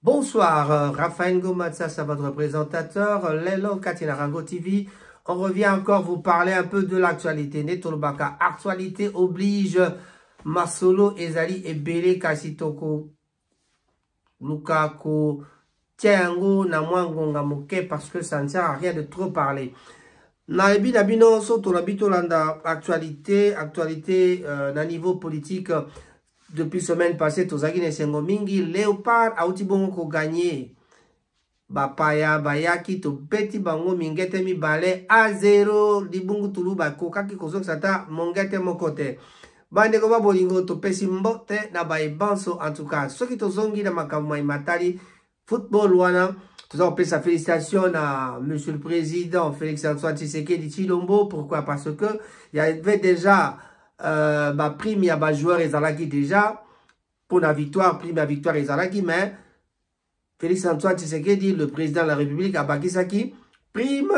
Bonsoir, Raphaël Ngomatsa, c'est votre présentateur, Lelo Katinarango TV. On revient encore vous parler un peu de l'actualité. Netolbaka, actualité oblige, Masolo, Ezali, Ebele, Kasitoko, Lukaku, Tiango, Namwangonga Moke, parce que ça ne sert à rien de trop parler. Naibi Nabino, Soto Labito Landa, actualité, na niveau politique. Depuis semaine passée, Tozaki Nesengo Mingi, Léopard, Autibongo gagné. Bapaya, Bayaki, to Beti Bango, Mingete mi bale, a 0, Dibungu Tuluba, Kokaki Kozok Sata, Mongete Mokote. Bande Goba Bolingo, to Pesimbote, Nabaye Banso, en tout cas. Ceux qui Tozongi, na Makamai Matali, football, wana. Tout on fait sa félicitation à Monsieur le Président Félix-Antoine Tshisekedi Tshilombo. Pourquoi? Parce que il y avait déjà prime ya ba joueur ezalaki déjà pour la victoire, prime ya victoire ezalaki, mais Félix Antoine Tshisekedi, le président de la République, a bakisaki prime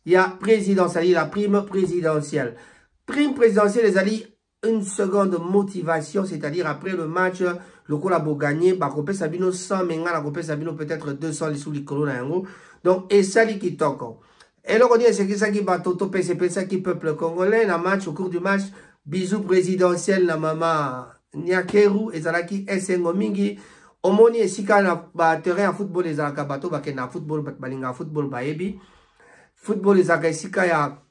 ya présidentielle, la prime présidentielle. Prime présidentielle ezali une seconde motivation, c'est-à-dire après le match, le coup la beau gagné, bakopé Sabino 100 menga, la kopé Sabino peut-être 200 les sous les colons yango. Donc et ça li qui toko. Et là on dit c'est ça qui bat toto PCP ça qui peuple congolais, na match au cours du match. Bisous présidentiel na mama Nyakeru ezalaki esengo mingi omoni esika na ba terrain à football ezalaka bato bakena football balinga football baebi football ezalaka esika ya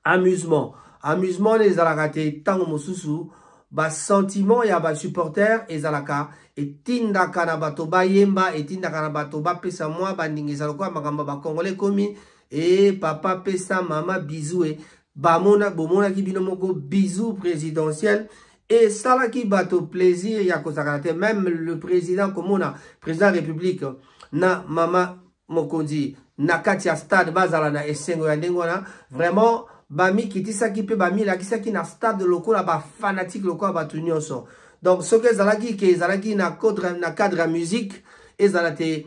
amusement ezalaka te tango mosusu ba sentiment ya ba supporter ezalaka etindaka na bato bayemba etindaka na bato bapesa mwa bandingi ezalaka makambo ba congolais komi et papa pesa mama bisous Bamona ki bino moko bisous présidentiel et ça là qui bateau plaisir ya kosakate même le président komona président république na mama mokondi na katia stade bazala na esengo ya ndengona vraiment bami kitisa ki pe bami la kisaki na stade lokola ba fanatique lokola ba tunyoso donc ce que zalaki ke zalaki na cadre musique et zalate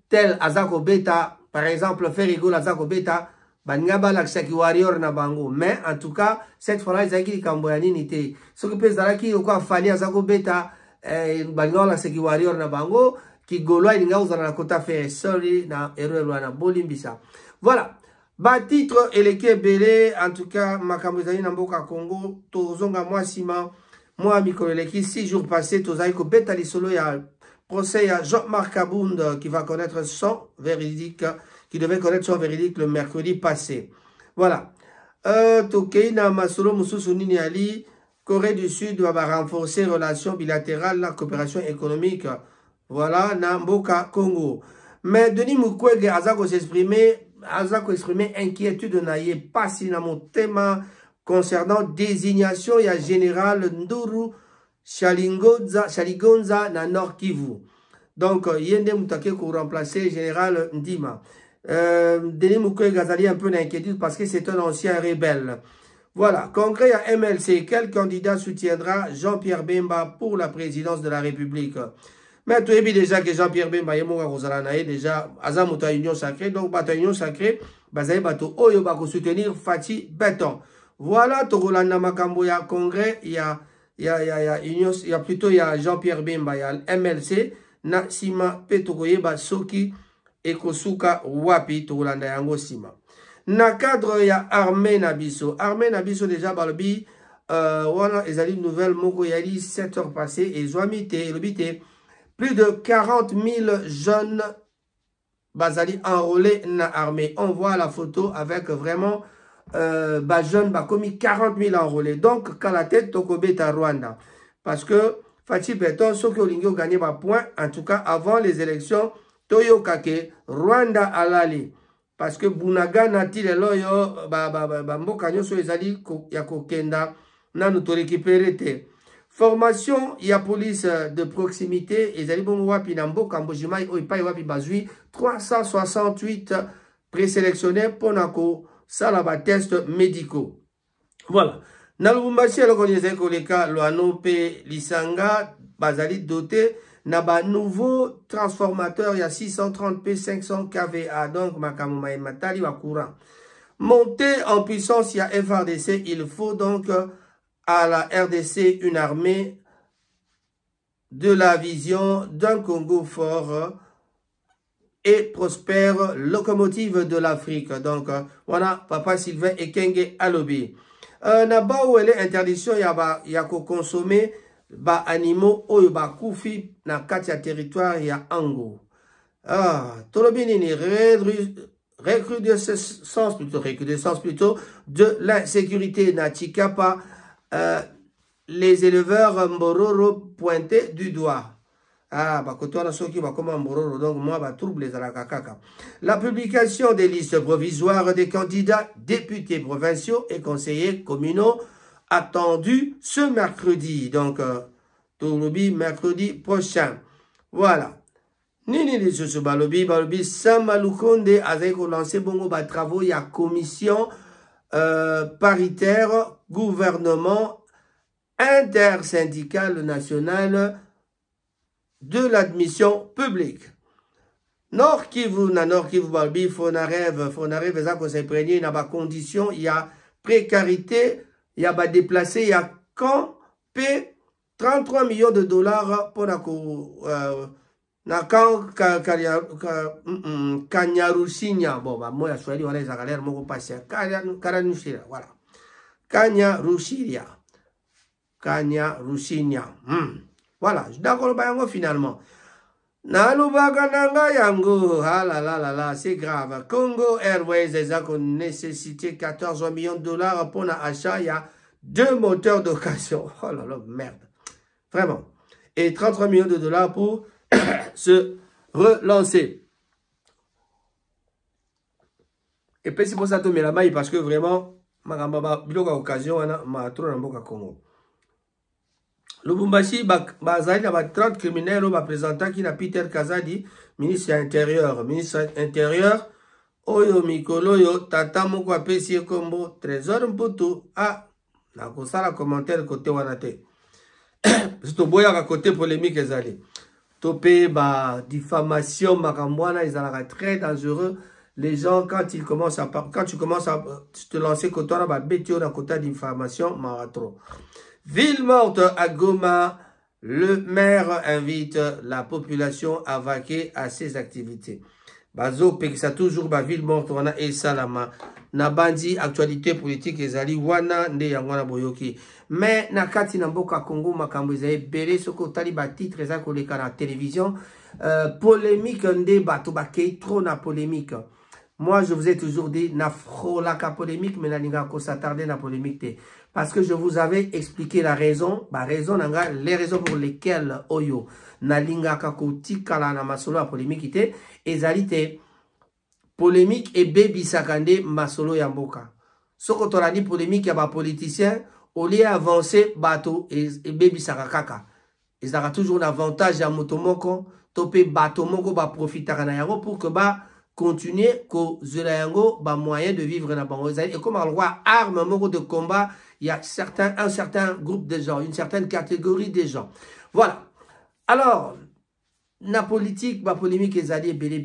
tel azako beta par exemple faire rigolo azako beta Bangaba l'aksaki warrior na bango. Mais en tout cas, cette fois-là, ils ont dit Kamboyani n'était. Ce que peut Zalaki, ou quoi, Fali Azako Beta, Bangaba l'aksaki warrior na bango, qui Gaulois, il y a la kota fait sorry, na erreur, na bolimbisa. Voilà. Ba titre, eleke belé, en tout cas, Makambozani Namboka Congo, Tozonga moi Sima, moi Miko eleki, 6 jours passés, Tozaiko Beta Lisolo, il y a procès à Jean-Marc Kabound qui va connaître son véridique. Qui devait connaître son véridique le mercredi passé. Voilà. Tokeina Masolo Moussou Nini Ali, Corée du Sud va renforcer relations bilatérales, la coopération économique. Voilà, Namboka Congo. Mais Denis Mukwege Azako s'exprimer inquiétude naïe pas si dans mon thème concernant désignation il y a général Nduru Shaligonza na Nord Kivu. Donc Yende Moutake pour remplacer général Ndima. Denis Mukwege Gazali un peu d'inquiétude parce que c'est un ancien rebelle. Voilà, congrès à MLC, quel candidat soutiendra Jean-Pierre Bemba pour la présidence de la République? Mais tu as vu déjà que Jean-Pierre Bemba est déjà Azamuta Union Sacrée, donc Bata Union Sacrée, Bazaï Bato Oyo Bako soutenir Fati Béton. Voilà, Togolanda Makambo, il y a congrès, il y a Jean-Pierre Bemba, il y a MLC, na Sima Petokoye Basoki. Ekosuka wapi Tolanda yango sima. Na cadre ya Armée Nabiso. Armée Nabiso déjà balbi wana ezali nouvelle moko yali 7 heures passées et zoamite lobite plus de 40 000 jeunes bazali enrôlés na armée. On voit la photo avec vraiment jeunes commis 40 000 enrôlés. Donc quand la tête tokobeta Rwanda parce que Fati Beton ceux qui ont gagné par point en tout cas avant les élections Toyo Kake, Rwanda alali. Parce que Bunaga nati lelo yo, mboka nyoso ezali ya kokenda, nanu to récupérer te. Formation, ya police de proximité, ezali bon wapi na mboka mbojimai, oipai wapi bazui, 368 présélectionnés pour nako, salaba test médicaux. Voilà. Na Lubumbashi, alors qu'on y a koleka, loano pe lisanga, bazali doté, Naba nouveau transformateur, il y a 630p, 500 kVA, donc Makamuma et Matali wa courant. Monter en puissance, il y a FRDC, il faut donc à la RDC une armée de la vision d'un Congo fort et prospère, locomotive de l'Afrique. Donc, voilà, Papa Sylvain Ekenge Alobi. Naba où elle est interdiction, il y a qu'au consommer ba animaux ou ba koufi na katia territoire ya ango. Tolobini recrudescence plutôt de l'insécurité Nachikapa, les éleveurs Mbororo pointés du doigt. Donc moi, trouble les alakakaka. La publication des listes provisoires des candidats députés provinciaux et conseillers communaux attendue ce mercredi. Donc, mercredi prochain. Voilà. Nini de ce balobi Samalukonde avec lancé bongo ba travaux, il y a commission paritaire gouvernement intersyndicale nationale de l'admission publique. Nord Kivu balobi fonarève ça qu'on s'est prégné, il y a pas condition, il y a précarité, il y a pas déplacé, il y a quand paie 33 millions de dollars pour la na quand Kanyarusinya, bon bah moi je suis allé on les a galère mon passé Kanyarusinya, voilà Kanyarusinya, voilà je d'accord ba finalement na lubaga nanga yango ah là c'est grave. Congo Airways les a nécessité 14 millions de dollars pour l'achat, il y a 2 moteurs d'occasion, oh là là merde vraiment, et 33 millions de dollars pour se relancer. Et puis c'est pour ça que je la maille parce que vraiment, ma occasion, ma trop dans le Congo. Lubumbashi, Bazali, 30 criminels, présentant qui n'a Peter Kazadi, ministre intérieur. Ministre intérieur, Oyo Mikolo, yo, Tata Moko Apesi Kombo, Trésor Mputu, ah, na kosala commentaire côté Wanate. C'est au boya à côté polémique, Ezali. Topé, diffamation, Makamwana, ils sont très dangereux. Les gens, quand tu commences à te lancer côté, bétio dans côté diffamation, maratro. Ville morte à Goma, le maire invite la population à vaquer à ses activités. Bazo, Pekisa, toujours, ville morte, wana et Salama. Nabandi, actualité politique, ezali, wana, nde yangwana boyoki. Mais nakati na mboka Congo makambo ezali belé soko tali ba titre eza koleka na télévision polémique nde bato bakei trop na polémique. Moi je vous ai toujours dit na frolaka polémique mais na linga ko s'attarder na polémique te parce que je vous avais expliqué la raison, les raisons pour lesquelles oyo na linga ko tikala na masolo ya polémique te ezali te polémique et baby sakande masolo ya mboka. Soko tolani polémique ya ba politicien au lieu d'avancer, bateau et baby sarakaka. Ils auront toujours l'avantage à motomoko, topé bateau moko ba profiter na yango pour que continuer que zelayango moyen de vivre na bango. Et comme on voit armes moko de combat, il y a un certain groupe de gens, une certaine catégorie de gens. Voilà. Alors, la politique, la polémique est allée belé.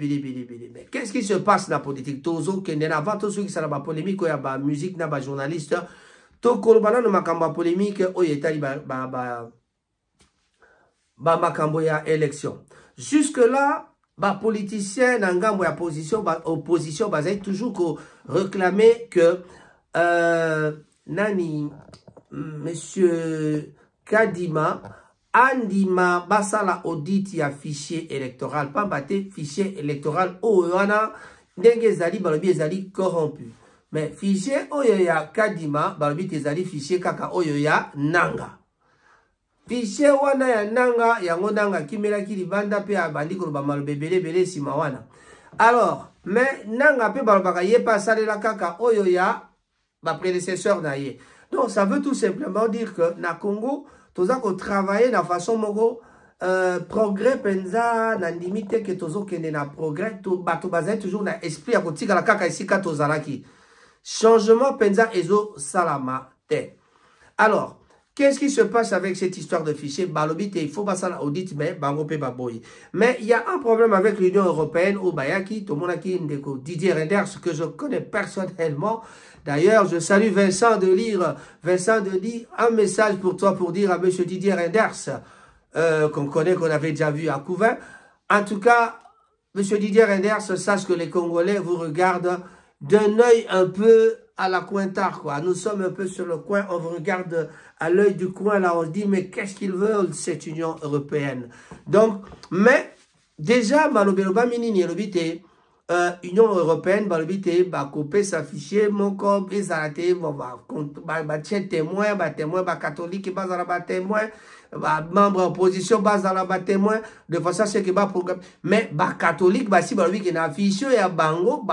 Mais qu'est-ce qui se passe dans la politique? Tozo qui n'est avant tout ceux qui sont dans la polémique, il y a la musique, il y a les journalistes. To kolbana no makambo polémique oyetali makambo ya élection. Jusque là, politicien na ngambo ya opposition bazai toujours ko réclamer que monsieur Kadima andima basala audit ya fichier électoral pambate fichier électoral oyana ndenge zali balobi ezali corrompu. Mais fichier oyo ya Kadima, balobi tezali fichier kaka oyo ya Nanga. Fichier wana ya Nanga, yango Nanga kimela ki libanda pe abandi koloba malobe belé sima wana. Alors, mais Nanga pe balobaka ye pa salela kaka oyo ya ba prédécesseur na ye. Donc ça veut tout simplement dire que na Congo, toza ko travailler na façon moko progrès penza na limite que tozo kende na progrès to bato bazai toujours na esprit ya kotika la kaka isika tozalaki. Changement penza ezo salama te. Alors, qu'est-ce qui se passe avec cette histoire de fichier? Balobite, il faut pas ça audit, mais bangope baboy. Mais il y a un problème avec l'Union européenne ou Bayaki, tout le monde qui ndeko Didier Renders, que je connais personnellement. D'ailleurs, je salue Vincent de lire un message pour toi pour dire à monsieur Didier Renders. qu'on connaît, qu'on avait déjà vu à Couvain. En tout cas, M. Didier Reynders, sache que les Congolais vous regardent d'un œil un peu à la Cointard, quoi. Nous sommes un peu sur le coin, on vous regarde à l'œil du coin, là, on se dit, mais qu'est-ce qu'ils veulent, cette Union européenne? Donc, mais, déjà, Malobeloba Minini, Union européenne, couper s'afficher, mon corps, les arrêter, témoin, catholique, témoin, membre opposition, témoin, de façon à ce que programme. Mais, catholique, si qui n'a affiché, il y a bango,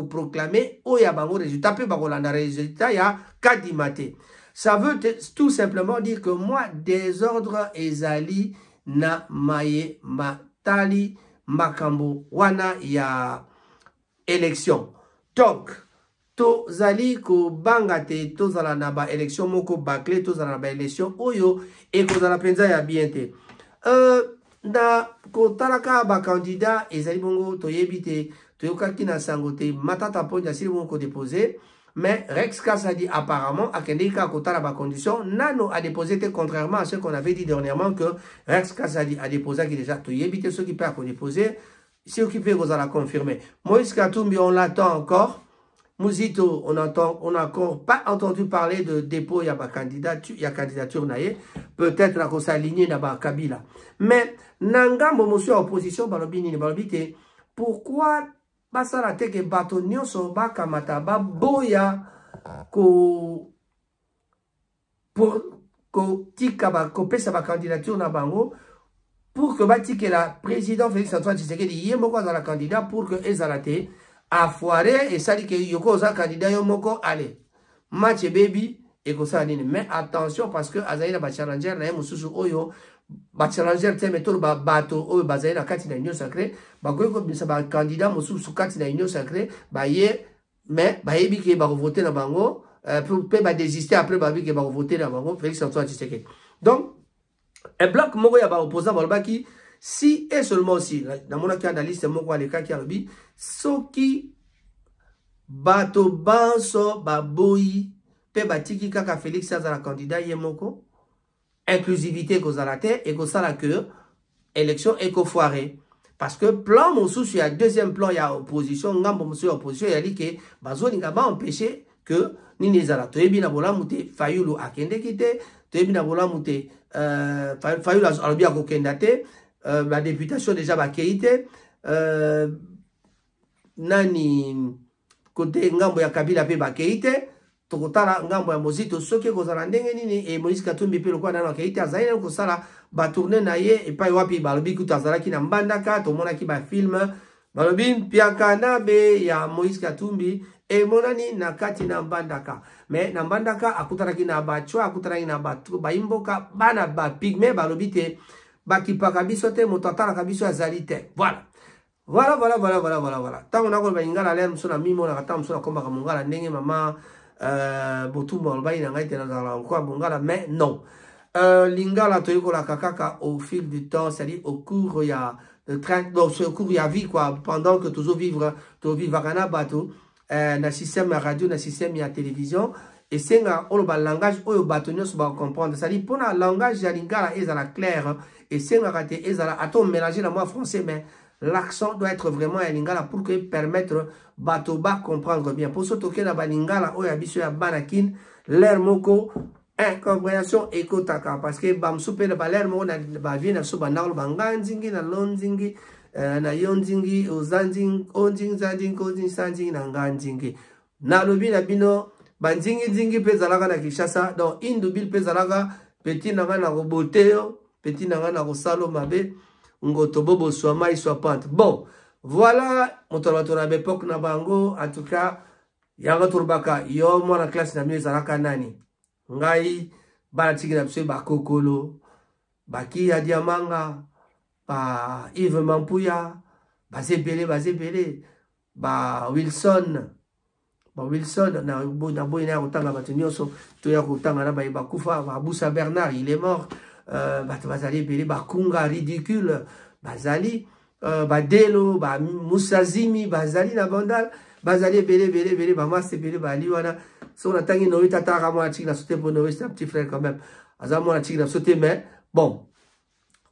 proclamer, il y a bango, résultat, puis résultat, il y a kadimate. Ça veut tout simplement dire que moi, désordre, ezali, na maye, matali, makambo wana ya élection. Donc, tozali ko bangate tozala na ba élection moko bakle tozala na ba élection oyo et kozala penza ya bien te. Na ko talaka ba candidat ezali bongo toyebite toyokaki na sangote matata ponja sili bongo déposer. Mais Rex Kassadi, apparemment, a Kendika Kotala ba condition, Nano a déposé, contrairement à ce qu'on avait dit dernièrement, que Rex Kassadi a déposé, qui déjà, tout y éviter ceux qui peuvent déposer, ceux qui peuvent vous la confirmer. Moïse Katumbi, on l'attend encore. Mouzito, on n'a encore pas entendu parler de dépôt, il y a candidature, peut-être la qu'on s'aligne dans Kabila. Mais, Nangam, monsieur opposition, balobite, pourquoi basala teke bato nyonso bakamata baboya ko tika kopesa ba candidature na bango pour que batike la président Félix Antoine Tshisekedi yemoko za la candidat pour que ezalate a foire et sali ke yoko za candidat yo moko allez match baby et ko ça nini. Mais attention parce que azaina ba challenger na mususu oyo ba challenger teme tolo ba bato oyo bazaina kati na union sacrée ba ko bisa ba candidat mususu kati na union sacrée ba ye mais ba yebi ke ba voter na bango peut ba désister après ba bi ke ba voter na bango Félix Antoine Tshisekedi. Donc un bloc moko ya ba opposant ba ki si et seulement si dans mon analyse moko ale kaki alobi soki bato banso ba boyi pe batiki kaka Félix azala candidat ye moko inclusivité kozalate et kozala que élection et foiré parce que plan mosusu il y a deuxième plan il y a opposition ngambo mosusu opposition il y a dit que bazoni ngaba empêcher que nini zala toyebi na bola mute Fayulu akende kite toyebi na bola mute Fayulu alobi akokenda te la députation déjà ba keite nani côté ngambo ya Kabila pe ba keite tokotala ngambo ya mozito soki kozala ndenge nini e Moïse Katumbi pe lokwa nano keita zaina kosala ba tourner na ye e pa wapi balobi kutazala ki na mbandaka to mona ki ba film balobi piakana be ya Moïse Katumbi e monani na kati na mbandaka mais na mbandaka akutana ki na ba chwa akutana ki na ba imboka bana ba pigme balobi te bakipaka biso te moto atala biso azali te voilà. Tant on a ko ingala lem sona mimo na kata msona komba ka mungala ndenge mama botumba olbai na ngai tena za kwa mungala mais non lingala toyikola kakaka au fil du temps, c'est-à-dire au cours il y a le train donc au cours il y a vie quoi pendant que toujours vivre kana bato na système radio na système ya télévision et c'est un langage oyo bato nyonso ba comprendre, c'est-à-dire pour un langage ya lingala ezala clair et c'est un raté ezala ato mélanger na moi français mais l'accent doit être vraiment à lingala pour que permettre batoba comprendre bien. Pour ce token na balingala oya biso ya banakin l'air moko incompréhension ekotaka parce que bamsupe na baler moko na ba vie na so banalo banganzingi na lonzingi na yonzingi ozanzing onzing zanzing kozing sanzing na nganzingi na lobi na bino banzingi zingi pe zalaka na Kinshasa donc indubil pe zalaka petit na na roboteo petit na na salo mabe ngoto bobo soit mai soit pante. Bon, voilà, mon tola bepok na bango, en tout cas, yanga turbaka, yo mo na classe na mieux zalaka nani. Ngai, bana tiki na pse ba kokolo, ba ki ya diamanga, ba Yves Mampuya, ba zebele, ba Wilson, na boy na utanga batunyoso, to ya utanga na ba kufa, ba Boussa Bernard, il est mort. Bazali belé bakunga ridicule bazali badelo ba musazimi bazali na bandal bazali belé ba masse belé bali wana so na tangi no tata kama chiki na sauter pour no c'est un petit frère quand même azamo na chiki na sauter mais bon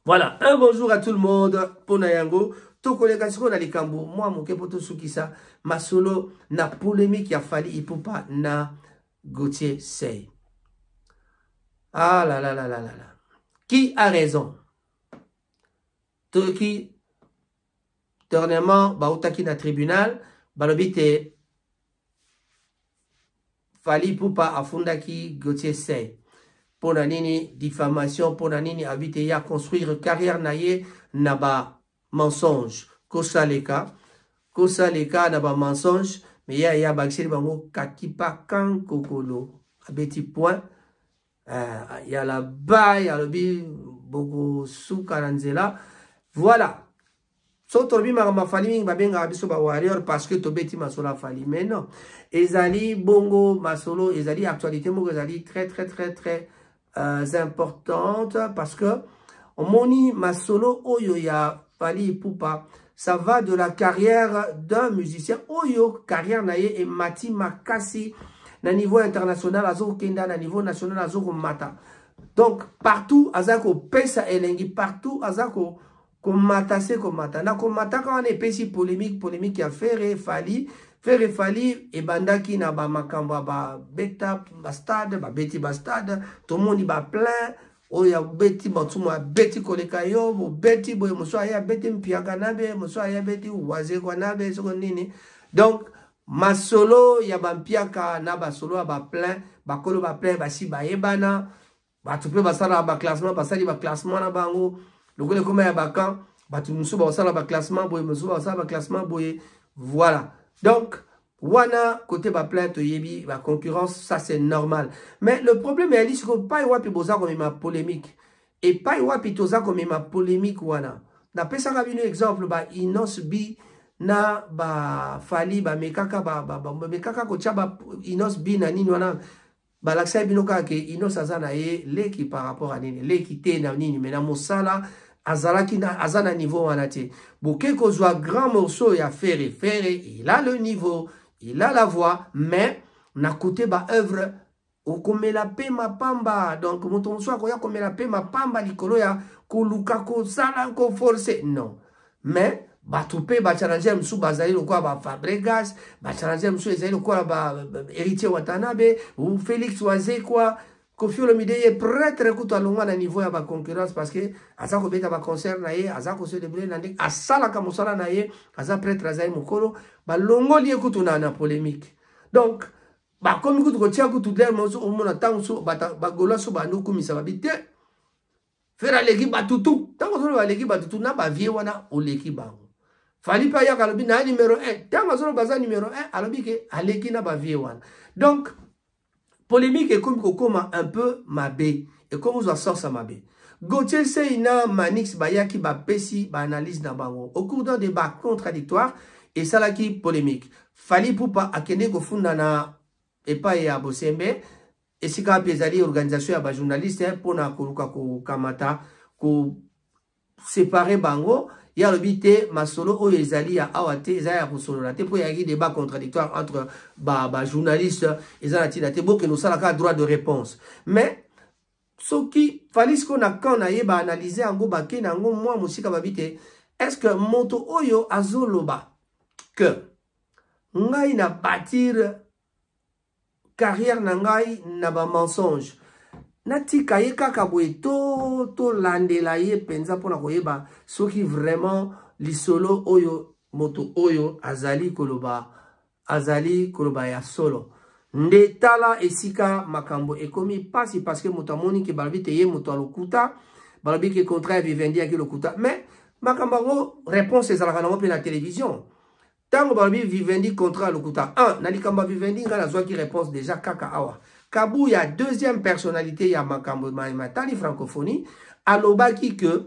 Voilà, un bonjour à tout le monde. Pona yango, to kolega siko na likambo. Moi mon kepoto sukisa, ma solo na polémique ya Fally Ipupa na Gauthier Seye. Ah là là là là là là. Qui a raison? Qui dernièrement bautaki na tribunal, balobite Fally Ipupa afundaki Gauthier Seye. Pona nini diffamation, pona nini habite ya construire carrière naye naba mensonge. Kosa leka naba mensonge, mais ya bakseli bango kakipa kan kokolo. Abeti point. Ya la baille, ya lobi bogo souka nanzela. Voilà. So tobi ma Fally ba benga abiso ba warrior parce que tobeti masolo Fally, mais non. Ezali bongo masolo, ezali actualité mo ezali très importante parce que moni masolo oyo ya Fally Ipupa, ça va de la carrière d'un musicien oyo carrière naye et mati makasi na niveau international azoko kenda na niveau national azoko mata. Donc partout azako pesa elengi, partout azako komata se komata na komata quand on est pesi polémique ya Ferre Fally et bandaki na ba makamba ba beta ba stade ba beti ba stade tout le monde ba plein oya beti batuma beti koleka yo bo beti boy muso aya beti mpiaka nabe muso aya beti waze kwa nabe soko nini. Donc masolo ya ba mpiaka na ba solo ba plein ba kolo ba plein ba si ba yebana ba tupe ba sala ba classement ba sali ba classement na bango lokole koma ya ba kan ba tu muso ba sala ba classement boy muso ba sala ba classement boy. Voilà. Donc, wana côté ba plainte yebi ba concurrence, ça c'est normal. Mais le problème est dit que pas wapi boza comme ma polémique et pas wapi toza comme ma polémique wana. Na pesa ka bino exemple ba Inos Bi na ba Fally ba mekaka mekaka ko chaba Inos Bi na nini wana ba laksa bino ka ke Inos azana ye leki par rapport à nini leki te na nini mais na mosala azalaki na azana niveau wanate boke kozwa grand morceau ya Ferre il a le niveau, il a la voix, mais na côté ba œuvre okomela pe mapamba. Donc moto mso akoya komela pe mapamba likolo ya koluka ko sala ko forcer non. Mais ba tupe ba challenge msu bazali lokwa ba Fabregas, ba challenge msu ezali lokwa ba Héritier Watanabe ou Félix Oise quoi. Koffi Olomide est prêtre kuto alongwa na niveau ya ba concurrence parce que aza ko beta ba concert na ye, aza ko célébrer na ndenge asala ka mosala na ye, aza prêtre azai mokolo ba longoli kuto na polémique. Donc ba comme kuto ko tia kuto der moso o mona tanso ba gola so ba nduku misa ba bite. Fera leki batutu, tango so ba leki batutu na ba vie wana o leki bango. Fally pa ya kalobi na numéro 1, tango so baza numéro 1 alobi ke aleki na ba vie wana. Donc polémique est comme Kokoma un peu mabé. Et comme vous en sortez ça mabé. Gauthier Seye na Manix Bayaki ba pesi ba analyse na bango. Au cours d'un débat contradictoire et ça là qui polémique. Fally Ipupa akende ko funda na epa ya Bosembe et sika pezali organisation ya ba journaliste pour na koluka ko kamata ko séparer bango. Ya lobite masolo o ezali ya awate ezali ya solo la te po ya débat contradictoire entre ba journaliste ezala ti la te bo que nous sala ka droit de réponse. Mais ce qui Fally ko na quand na ye ba analyser ango ba ke na ngo moi musika ba bite est-ce que moto oyo azoloba que ngai na bâtir carrière na ngai na ba mensonge natika ye kaka boye to landela ye penza pona koyeba soki vraiment lisolo oyo moto oyo azali koloba ya solo ndetala esika makambo ekomi pasi parce que moto amoni ke balobi te ye moto alokuta balobi ke contraire Vivendi aki lokuta mais makambo ngo réponse ezalaka nango mpe na télévision tango balobi Vivendi contraire lokuta 1 na likambo Vivendi nga nazwaki réponse déjà kaka awa Kabou ya deuxième personnalité ya makambo matali francophonie alobaki que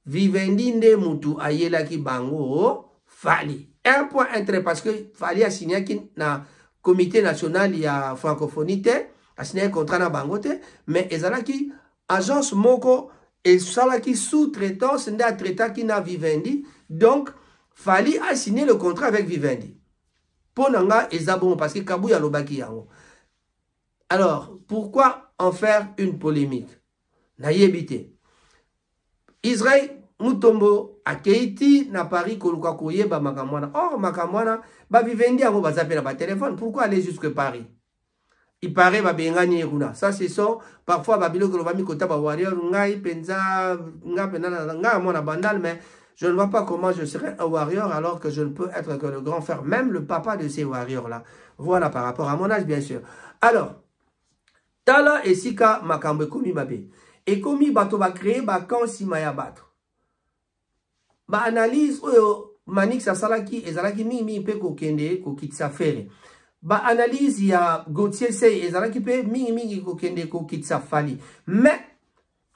Vivendi nde mutu ayelaki bango Fally. Un point intérêt parce que Fally a signé na comité national ya francophonie te a signé un contrat na bango te mais ezalaki agence moko esalaki sous-traitance nde a traitaki na Vivendi donc Fally a signé le contrat avec Vivendi. Ponanga ezabon parce que Kabou ya lobaki yango. Alors, pourquoi en faire une polémique? Naïebité. Israël Mutombo a Keiti na Paris koluka koyeba makamwana. Or makamwana ba vivendi yango bazapela ba téléphone. Pourquoi aller jusque Paris? Il paraît ba bengani eruna. Ça c'est son parfois babilo ko bami kota ba warrior ngai penza nga penana nga mona bandal, mais je ne vois pas comment je serais un warrior alors que je ne peux être que le grand frère, même le papa de ces warriors là. Voilà, par rapport à mon âge bien sûr. Alors tala esika makambo ekomi mabe. Ekomi bato ba créer ba camp simaya bato. Ba analyse oyo Manix asalaki ezalaki mingi pe ko kende ko kitsa fere. Ba analyse ya Gauthier Sey ezalaki pe mingi ko kende ko kitsa fali. Mais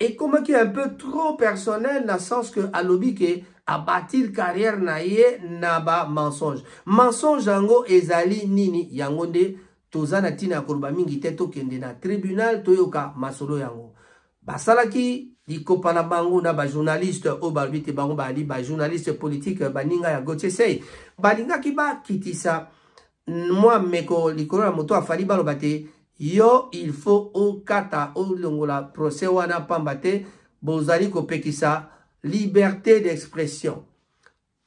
et comme qui est un peu trop personnel dans le sens que alobi ke a bâti carrière na ye na ba mensonge. Mensonge yango ezali nini yango nde tozana tina koloba mingi te to kende na tribunal toyoka masolo yango. Basalaki di kopana bango na ba journaliste o balbite bango bali ba journaliste politique baninga ya Gauthier Sey balinga ki ba kitisa moi meko likolo la moto afali baloba te yo il faut o kata o longola procès wana pambate bozali ko pekisa liberté d'expression,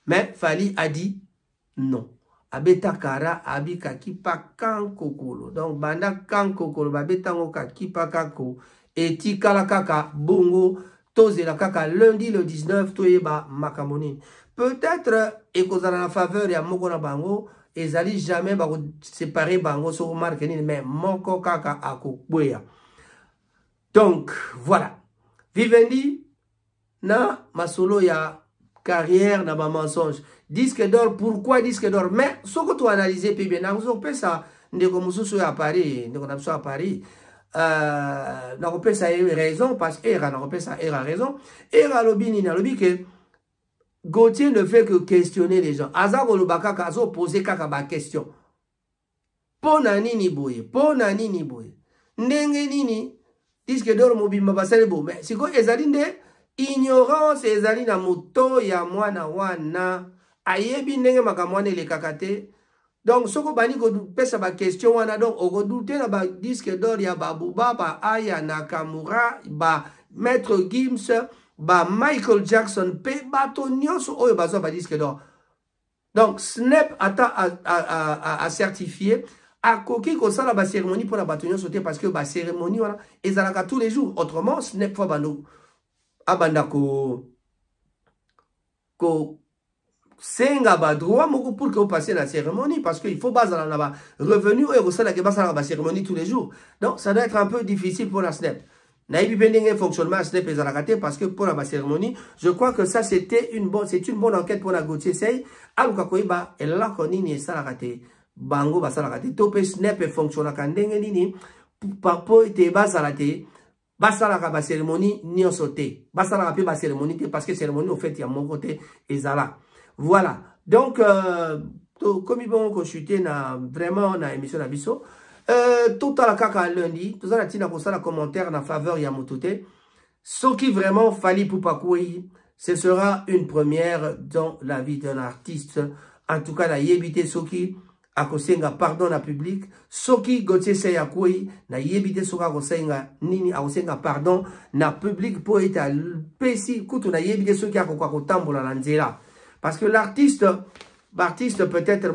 mais Fali a dit non. Abeta kara abika kipa kankokolo, donc banda kankokolo babeta ngoka kipa kako eti kala kaka bongo toze la kaka lundi le 19 toyeba makamoni. Peut-être ekozala na faveur ya moko na bango ezali jamais ba séparer bango so remarque ni, mais moko kaka akokweya. Donc voilà, Vivendi na masolo ya carrière na ba mensonge. Disque d'or, pourquoi disque d'or? Mais ce que tu analyses puis bien na vous pe ça ndeko mususu ya Paris, ndeko na à Paris. Na repère ça raison parce que na repère ça a raison. Era lobini na lobi que Gauthier ne fait que questionner les gens. Azako lobaka kazo poser kaka ba question. Pona nini boye, pona nini boye. Ndenge nini disque d'or mobimba basale bo, mais siko ezali nde ignorance ezali na moto ya mwana wana ayebi ndenge makamwane le kakate. Donc soko bani ko pesa ba question wana, donc oko douter na ba disque d'or ya Babouba, ba Aya Nakamura, ba Maître Gims, ba Michael Jackson, pe bato nyonso oyo bazo ba disque d'or. Donc Snap ata a certifié a koki ko sala ba cérémonie pour la bato nyonso te, parce que ba cérémonie wana ezalaka tous les jours. Autrement Snap fa bando abanda ko senga ba droit moko pour que vous passiez la cérémonie, parce qu'il faut bazala na ba revenu et ça la ke basala ba cérémonie tous les jours. Donc ça doit être un peu difficile pour la Snap. Naibi pending fonctionnement Snap et Zalakate, parce que pour la cérémonie, je crois que ça c'est une bonne enquête pour la Gauthier Sey. Aluka koiba et là konini Salakate bango ba Salakate topé Snap et fonctionnement kandenge nini papo te basalate basalaka ba cérémonie ni sauté basalaka pe ba cérémonie parce que cérémonie au fait il y a mon côté ezala. Voilà, donc comme ils vont consulter na vraiment na émission na biso tout à la kaka lundi tout ça la tina la commentaire na faveur ya motote ce qui vraiment fali pour pakouyi, ce sera une première dans la vie d'un artiste. En tout cas la yebite soki akosenga pardon na public, soki Gauthier Sey akouyi na yebite soka akosenga nini akosenga pardon na public po eta pesi kutu na yebite soki akokwa kotambola na nzela. Parce que l'artiste peut-être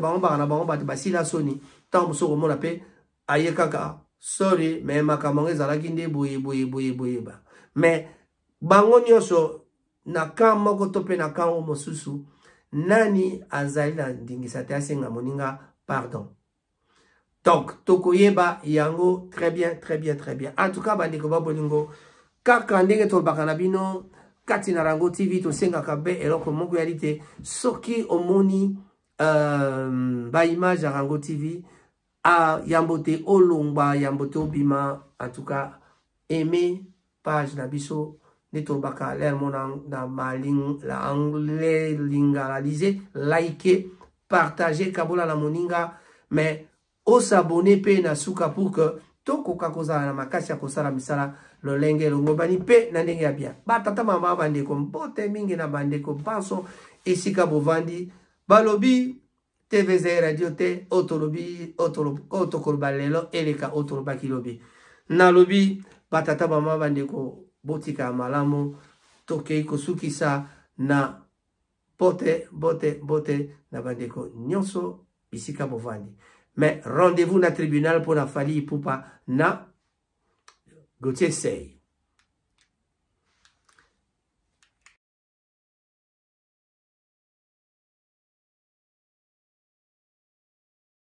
basila soni tant so mon appel aye kaka sorry mais makamanga zalaki nde boye ba, mais bango nyonso na kama ko tope na kama mosusu nani azali na ndingisa te asenga moninga pardon. Donc tokoyeba yango très bien. En tout cas bandiko babolingo kaka ndenge tolbaka na bino Katina Rango TV to senga kabe eloko moko yalite soki omoni ba image ya Rango TV a yambote olongba yambote obima. En tout cas aimez page na biso neto baka l'air mon na maling la anglais lingalaliser liker partager kabola la moninga, mais o s'abonner pe na suka pour que toko kakoza na makasi ya kosala misala lo lenge lo ngobani pe na ndenge ya bien. Ba tata mama bandeko mbote mingi na bandeko banso esika bovandi balobi TVZ radio te otolobi otokoloba lelo eleka otoloba kilobi na lobi ba tata mama bandeko botika malamu tokei kosukisa na bote na bandeko nyonso bisika bovandi. Mais rendez-vous na tribunal pour na Fally Ipupa na Gauthier Seye.